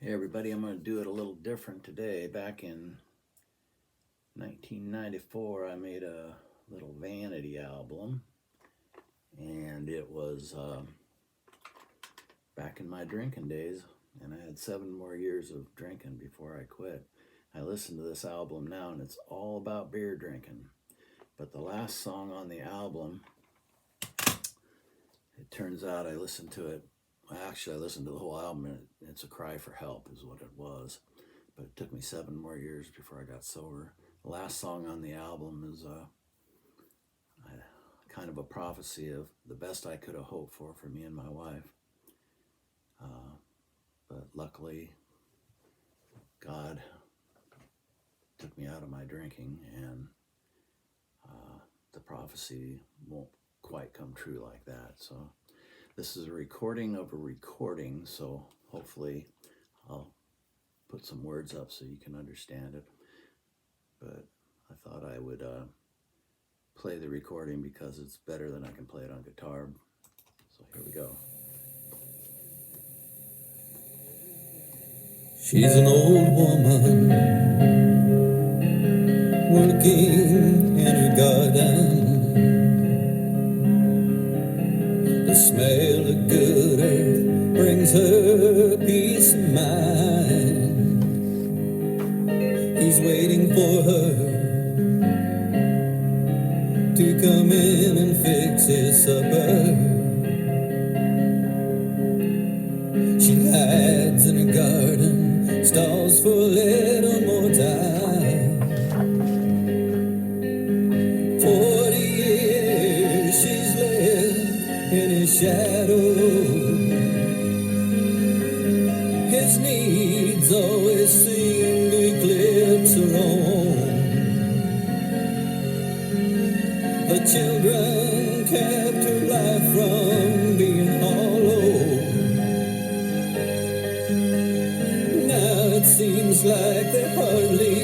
Hey everybody, I'm going to do it a little different today. Back in 1994, I made a little vanity album, and it was back in my drinking days, and I had 7 more years of drinking before I quit. I listen to this album now, and it's all about beer drinking. But the last song on the album, it turns out I listened to it. Actually, I listened to the whole album, and it's a cry for help is what it was. But it took me 7 more years before I got sober. The last song on the album is kind of a prophecy of the best I could have hoped for me and my wife. But luckily, God took me out of my drinking, and the prophecy won't quite come true like that. So this is a recording of a recording, so hopefully I'll put some words up so you can understand it. But I thought I would play the recording because it's better than I can play it on guitar. So here we go. She's an old woman working in her garden. The smell of good earth brings her peace of mind. He's waiting for her to come in and fix his supper. She hides in her garden, stalls for a little more time. 40 years she's lived in his shadow. His needs always seem to eclipse her own. The children kept her life from being hollow. Now it seems like they hardly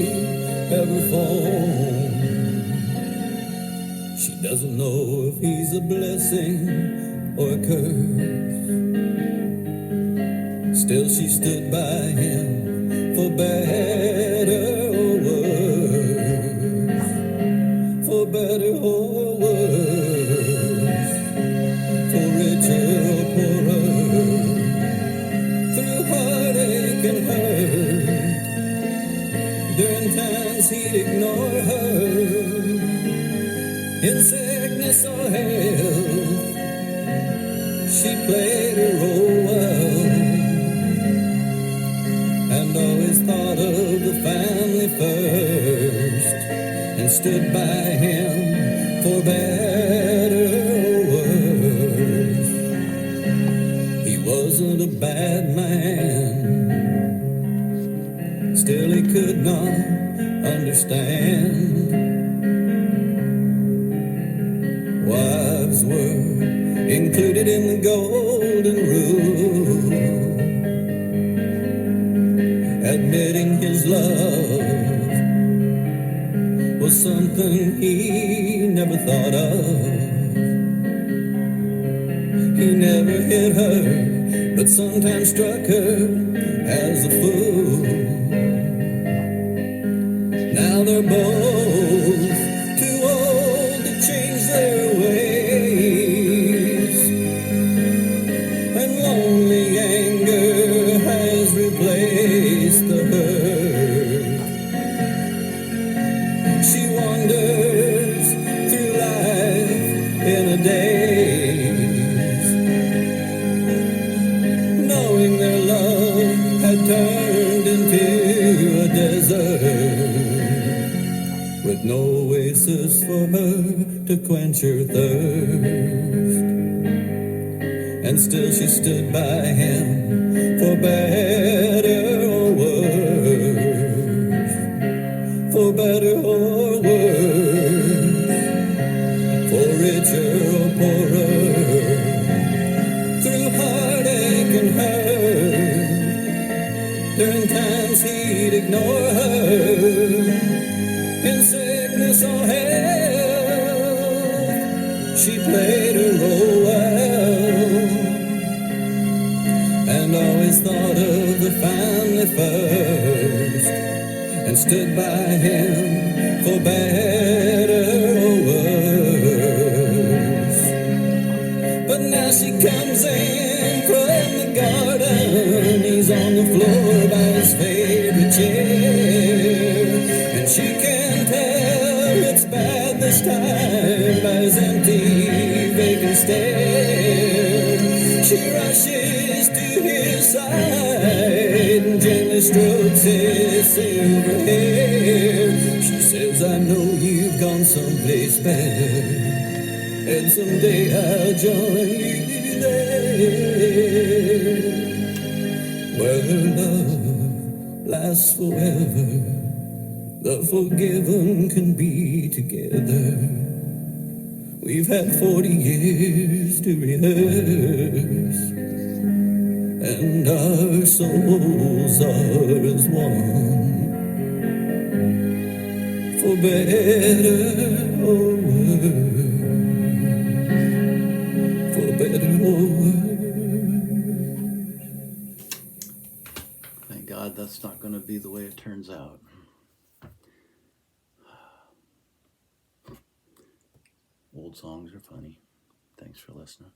ever phone. She doesn't know if he's a blessing or a curse. Still she stood by him for better or worse. For better or worse. For richer or poorer. Through heartache and hurt. During times he'd ignore her. In sickness or health, she played her role well, and always thought of the family first, and stood by him for better or worse. He wasn't a bad man, still he could not understand. Wives were included in the golden rule, admitting his love was something he never thought of. He never hit her, but sometimes struck her as a fool. Now they're both too old to change their ways, and lonely anger has replaced the hurt. She wanders through life in a daze, knowing their love had turned into a desert, with no oasis for her to quench her thirst. And still she stood by him for better or worse. For better or worse. For richer or poorer. Through heartache and hurt. During times he'd ignore her. In sickness or health, she played her role well, and always thought of the family first and stood by him for better or worse. But now she comes in from the garden. He's on the floor by his favorite chair, and she can tell it's bad this time by his empty, vacant stare. She rushes to his side and gently strokes his silver hair. She says, I know you've gone someplace better, and someday I'll join you there, where love lasts forever, the forgiven can be together. We've had 40 years to rehearse, and our souls are as one, for better or worse, for better or worse. Thank God that's not going to be the way it turns out. Old songs are funny. Thanks for listening.